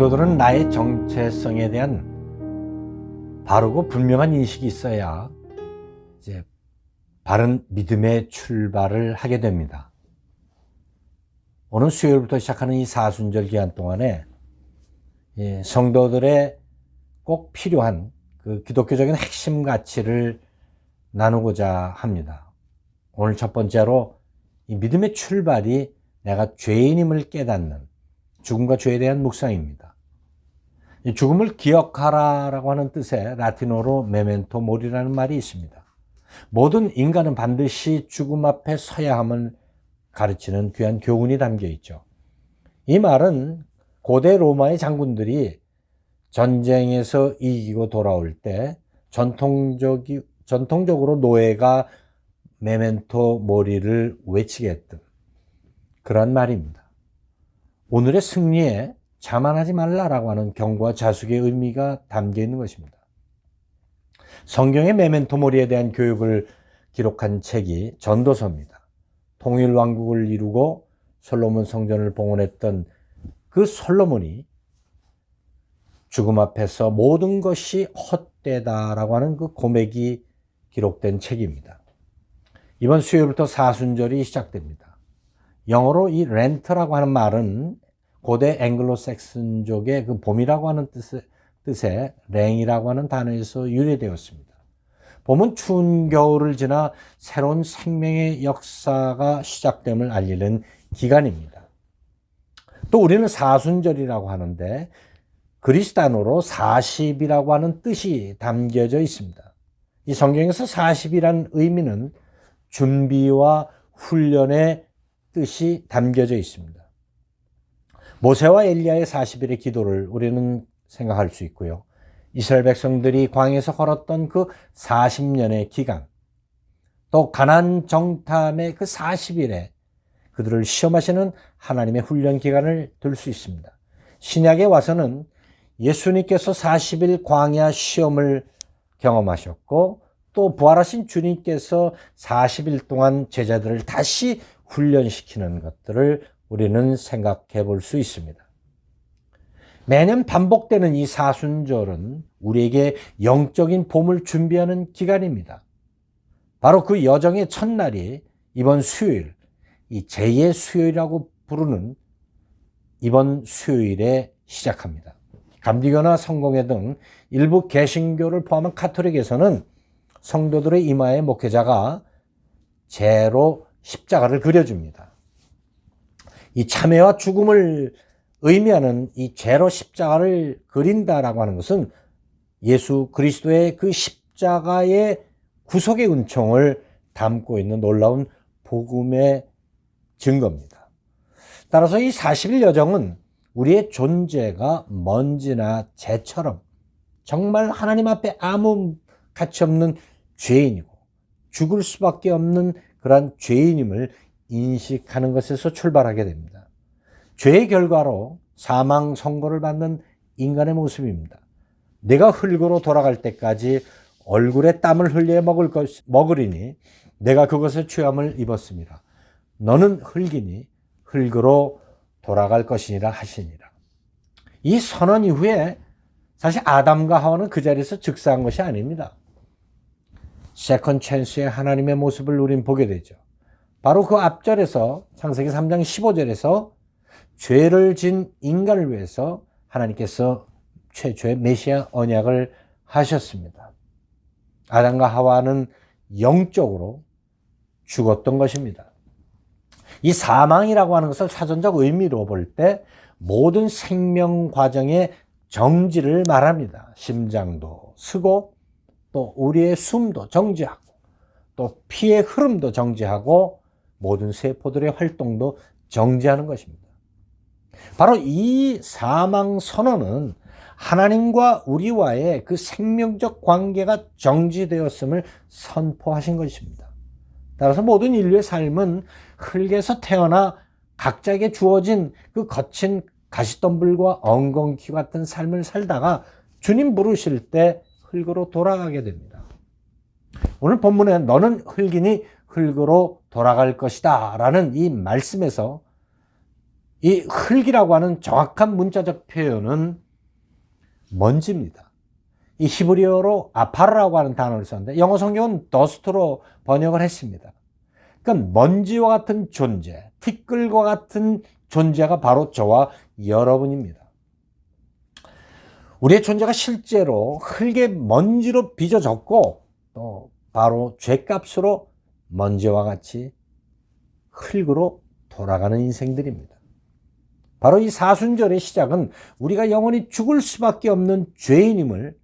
성도들은 나의 정체성에 대한 바르고 분명한 인식이 있어야 이제 바른 믿음의 출발을 하게 됩니다. 오늘 수요일부터 시작하는 이 사순절 기간 동안에 성도들의 꼭 필요한 그 기독교적인 핵심 가치를 나누고자 합니다. 오늘 첫 번째로 이 믿음의 출발이 내가 죄인임을 깨닫는 죽음과 죄에 대한 묵상입니다. 이 죽음을 기억하라라고 하는 뜻의 라틴어로 메멘토 모리라는 말이 있습니다. 모든 인간은 반드시 죽음 앞에 서야 함을 가르치는 귀한 교훈이 담겨 있죠. 이 말은 고대 로마의 장군들이 전쟁에서 이기고 돌아올 때 전통적으로 노예가 메멘토 모리를 외치게 했던 그런 말입니다. 오늘의 승리에 자만하지 말라라고 하는 경고와 자숙의 의미가 담겨 있는 것입니다. 성경의 메멘토 모리에 대한 교육을 기록한 책이 전도서입니다. 통일 왕국을 이루고 솔로몬 성전을 봉헌했던 그 솔로몬이 죽음 앞에서 모든 것이 헛되다라고 하는 그 고백이 기록된 책입니다. 이번 수요일부터 사순절이 시작됩니다. 영어로 이 렌트라고 하는 말은 고대 앵글로색슨족의 그 봄이라고 하는 뜻의 랭이라고 하는 단어에서 유래되었습니다. 봄은 추운 겨울을 지나 새로운 생명의 역사가 시작됨을 알리는 기간입니다. 또 우리는 사순절이라고 하는데 그리스 단어로 40이라고 하는 뜻이 담겨져 있습니다. 이 성경에서 40이라는 의미는 준비와 훈련의 뜻이 담겨져 있습니다. 모세와 엘리야의 40일의 기도를 우리는 생각할 수 있고요. 이스라엘 백성들이 광야에서 걸었던 그 40년의 기간, 또 가나안 정탐의 그 40일에 그들을 시험하시는 하나님의 훈련 기간을 들 수 있습니다. 신약에 와서는 예수님께서 40일 광야 시험을 경험하셨고 또 부활하신 주님께서 40일 동안 제자들을 다시 훈련시키는 것들을 우리는 생각해 볼 수 있습니다. 매년 반복되는 이 사순절은 우리에게 영적인 봄을 준비하는 기간입니다. 바로 그 여정의 첫날이 이번 수요일, 이 제2의 수요일이라고 부르는 이번 수요일에 시작합니다. 감리교나 성공회 등 일부 개신교를 포함한 가톨릭에서는 성도들의 이마에 목회자가 재로 십자가를 그려줍니다. 이 참회와 죽음을 의미하는 이 재로 십자가를 그린다라고 하는 것은 예수 그리스도의 그 십자가의 구속의 은총을 담고 있는 놀라운 복음의 증거입니다. 따라서 이 40일 여정은 우리의 존재가 먼지나 재처럼 정말 하나님 앞에 아무 가치 없는 죄인이고 죽을 수밖에 없는 그러한 죄인임을 인식하는 것에서 출발하게 됩니다. 죄의 결과로 사망 선고를 받는 인간의 모습입니다. 내가 흙으로 돌아갈 때까지 얼굴에 땀을 흘려 먹으리니 내가 그것의 죄함을 입었습니다. 너는 흙이니 흙으로 돌아갈 것이니라 하시니라. 이 선언 이후에 사실 아담과 하와는 그 자리에서 즉사한 것이 아닙니다. 세컨 찬스의 하나님의 모습을 우린 보게 되죠. 바로 그 앞절에서 창세기 3장 15절에서 죄를 진 인간을 위해서 하나님께서 최초의 메시아 언약을 하셨습니다. 아담과 하와는 영적으로 죽었던 것입니다. 이 사망이라고 하는 것을 사전적 의미로 볼 때 모든 생명 과정의 정지를 말합니다. 심장도 쓰고 또 우리의 숨도 정지하고 또 피의 흐름도 정지하고 모든 세포들의 활동도 정지하는 것입니다. 바로 이 사망 선언은 하나님과 우리와의 그 생명적 관계가 정지되었음을 선포하신 것입니다. 따라서 모든 인류의 삶은 흙에서 태어나 각자에게 주어진 그 거친 가시덤불과 엉겅퀴 같은 삶을 살다가 주님 부르실 때 흙으로 돌아가게 됩니다. 오늘 본문에 너는 흙이니 흙으로 돌아갈 것이다 라는 이 말씀에서 이 흙이라고 하는 정확한 문자적 표현은 먼지입니다. 이 히브리어로 아파르라고 하는 단어를 썼는데 영어 성경은 더스트로 번역을 했습니다. 그러니까 먼지와 같은 존재, 티끌과 같은 존재가 바로 저와 여러분입니다. 우리의 존재가 실제로 흙의 먼지로 빚어졌고 또 바로 죄값으로 먼지와 같이 흙으로 돌아가는 인생들입니다. 바로 이 사순절의 시작은 우리가 영원히 죽을 수밖에 없는 죄인임을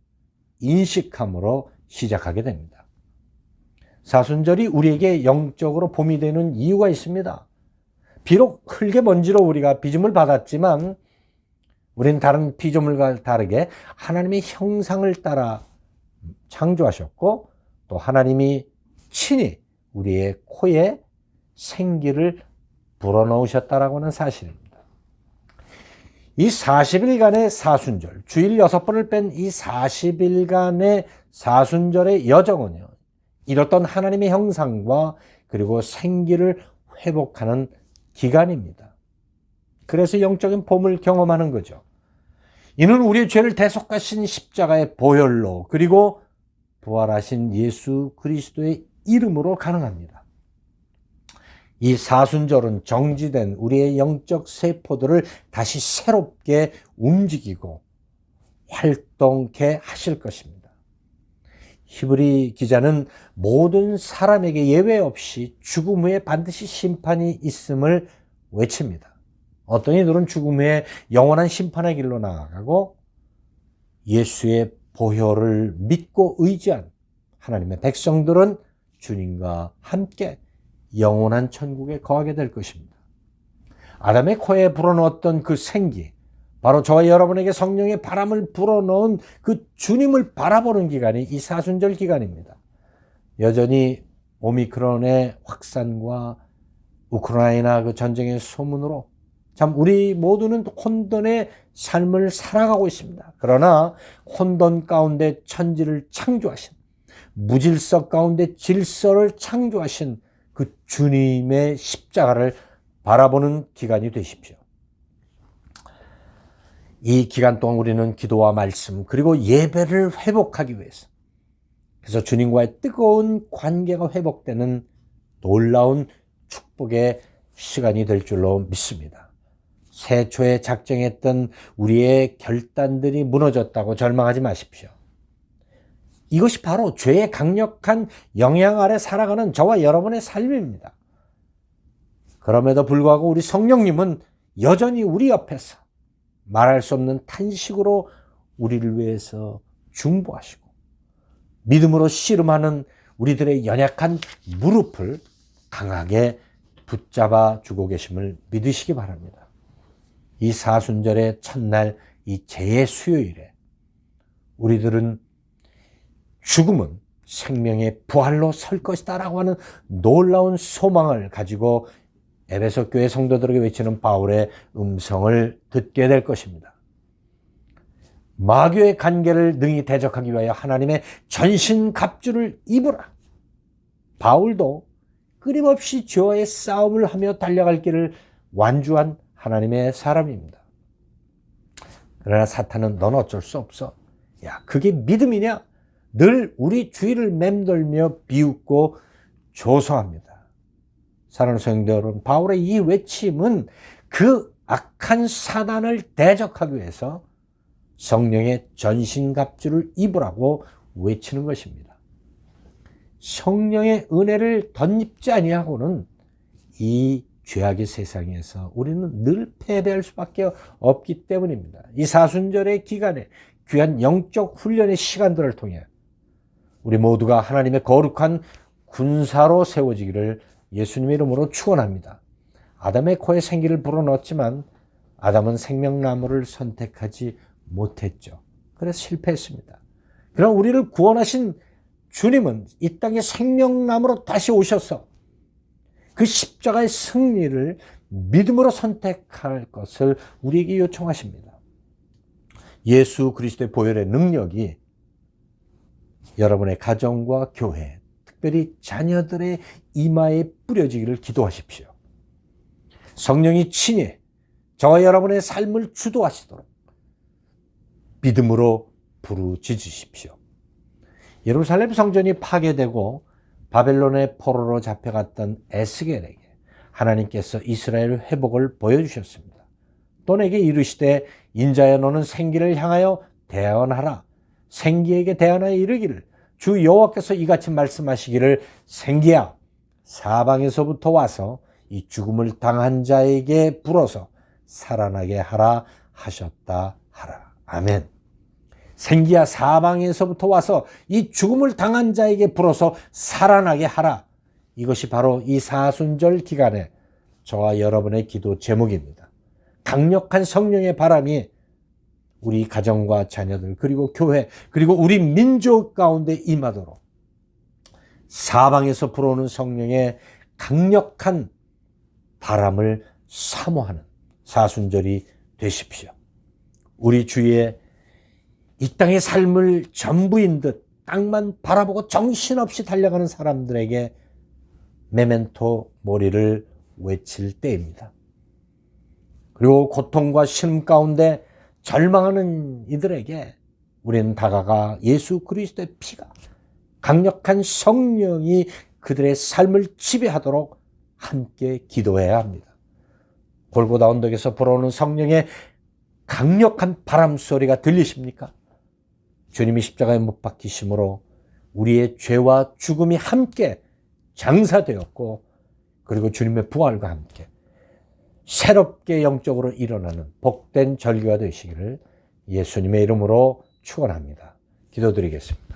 인식함으로 시작하게 됩니다. 사순절이 우리에게 영적으로 봄이 되는 이유가 있습니다. 비록 흙의 먼지로 우리가 빚음을 받았지만 우리는 다른 피조물과 다르게 하나님의 형상을 따라 창조하셨고 또 하나님이 친히 우리의 코에 생기를 불어넣으셨다라고 하는 사실입니다. 이 40일간의 사순절, 주일 6번을 뺀 이 40일간의 사순절의 여정은요, 잃었던 하나님의 형상과 그리고 생기를 회복하는 기간입니다. 그래서 영적인 봄을 경험하는 거죠. 이는 우리의 죄를 대속하신 십자가의 보혈로 그리고 부활하신 예수 그리스도의 이름으로 가능합니다. 이 사순절은 정지된 우리의 영적 세포들을 다시 새롭게 움직이고 활동케 하실 것입니다. 히브리 기자는 모든 사람에게 예외 없이 죽음 후에 반드시 심판이 있음을 외칩니다. 어떤 이들은 죽음 후에 영원한 심판의 길로 나아가고 예수의 보혈을 믿고 의지한 하나님의 백성들은 주님과 함께 영원한 천국에 거하게 될 것입니다. 아담의 코에 불어넣었던 그 생기, 바로 저와 여러분에게 성령의 바람을 불어넣은 그 주님을 바라보는 기간이 이 사순절 기간입니다. 여전히 오미크론의 확산과 우크라이나 그 전쟁의 소문으로 참 우리 모두는 혼돈의 삶을 살아가고 있습니다. 그러나 혼돈 가운데 천지를 창조하신, 무질서 가운데 질서를 창조하신 그 주님의 십자가를 바라보는 기간이 되십시오. 이 기간 동안 우리는 기도와 말씀 그리고 예배를 회복하기 위해서, 그래서 주님과의 뜨거운 관계가 회복되는 놀라운 축복의 시간이 될 줄로 믿습니다. 새초에 작정했던 우리의 결단들이 무너졌다고 절망하지 마십시오. 이것이 바로 죄의 강력한 영향 아래 살아가는 저와 여러분의 삶입니다. 그럼에도 불구하고 우리 성령님은 여전히 우리 옆에서 말할 수 없는 탄식으로 우리를 위해서 중보하시고 믿음으로 씨름하는 우리들의 연약한 무릎을 강하게 붙잡아 주고 계심을 믿으시기 바랍니다. 이 사순절의 첫날 이 재의 수요일에 우리들은 죽음은 생명의 부활로 설 것이다 라고 하는 놀라운 소망을 가지고 에베소 교회 성도들에게 외치는 바울의 음성을 듣게 될 것입니다. 마귀의 간계를 능히 대적하기 위하여 하나님의 전신 갑주를 입으라. 바울도 끊임없이 죄와의 싸움을 하며 달려갈 길을 완주한 하나님의 사람입니다. 그러나 사탄은 넌 어쩔 수 없어. 야, 그게 믿음이냐? 늘 우리 주위를 맴돌며 비웃고 조소합니다. 사랑하는 성도 여러분, 바울의 이 외침은 그 악한 사단을 대적하기 위해서 성령의 전신갑주를 입으라고 외치는 것입니다. 성령의 은혜를 덧입지 아니하고는 이 죄악의 세상에서 우리는 늘 패배할 수밖에 없기 때문입니다. 이 사순절의 기간에 귀한 영적 훈련의 시간들을 통해 우리 모두가 하나님의 거룩한 군사로 세워지기를 예수님의 이름으로 축원합니다. 아담의 코에 생기를 불어넣었지만 아담은 생명나무를 선택하지 못했죠. 그래서 실패했습니다. 그럼 우리를 구원하신 주님은 이 땅에 생명나무로 다시 오셔서 그 십자가의 승리를 믿음으로 선택할 것을 우리에게 요청하십니다. 예수 그리스도의 보혈의 능력이 여러분의 가정과 교회, 특별히 자녀들의 이마에 뿌려지기를 기도하십시오. 성령이 친히 저와 여러분의 삶을 주도하시도록 믿음으로 부르짖으십시오. 예루살렘 성전이 파괴되고 바벨론의 포로로 잡혀갔던 에스겔에게 하나님께서 이스라엘 회복을 보여주셨습니다. 또 내게 이르시되 인자여 너는 생기를 향하여 대언하라. 생기에게 대언하여 이르기를 주 여호와께서 이같이 말씀하시기를 생기야 사방에서부터 와서 이 죽음을 당한 자에게 불어서 살아나게 하라 하셨다 하라. 아멘. 생기야 사방에서부터 와서 이 죽음을 당한 자에게 불어서 살아나게 하라. 이것이 바로 이 사순절 기간에 저와 여러분의 기도 제목입니다. 강력한 성령의 바람이 우리 가정과 자녀들 그리고 교회 그리고 우리 민족 가운데 임하도록 사방에서 불어오는 성령의 강력한 바람을 사모하는 사순절이 되십시오. 우리 주위에 이 땅의 삶을 전부인 듯 땅만 바라보고 정신없이 달려가는 사람들에게 메멘토 모리를 외칠 때입니다. 그리고 고통과 신음 가운데 절망하는 이들에게 우리는 다가가 예수 그리스도의 피가 강력한 성령이 그들의 삶을 지배하도록 함께 기도해야 합니다. 골고다 언덕에서 불어오는 성령의 강력한 바람 소리가 들리십니까? 주님이 십자가에 못 박히심으로 우리의 죄와 죽음이 함께 장사되었고 그리고 주님의 부활과 함께 새롭게 영적으로 일어나는 복된 절기가 되시기를 예수님의 이름으로 축원합니다. 기도드리겠습니다.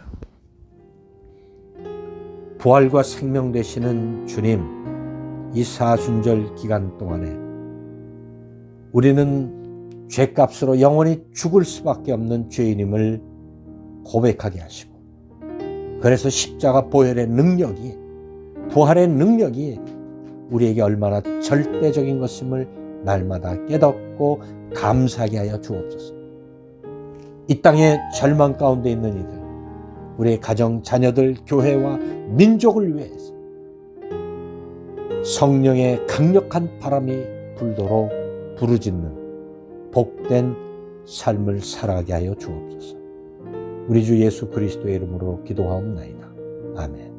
부활과 생명 되시는 주님, 이 사순절 기간 동안에 우리는 죄값으로 영원히 죽을 수밖에 없는 죄인임을 고백하게 하시고 그래서 십자가 보혈의 능력이 부활의 능력이 우리에게 얼마나 절대적인 것임을 날마다 깨닫고 감사하게 하여 주옵소서. 이 땅의 절망 가운데 있는 이들, 우리의 가정, 자녀들, 교회와 민족을 위해서 성령의 강력한 바람이 불도록 부르짖는 복된 삶을 살아가게 하여 주옵소서. 우리 주 예수 그리스도의 이름으로 기도하옵나이다. 아멘.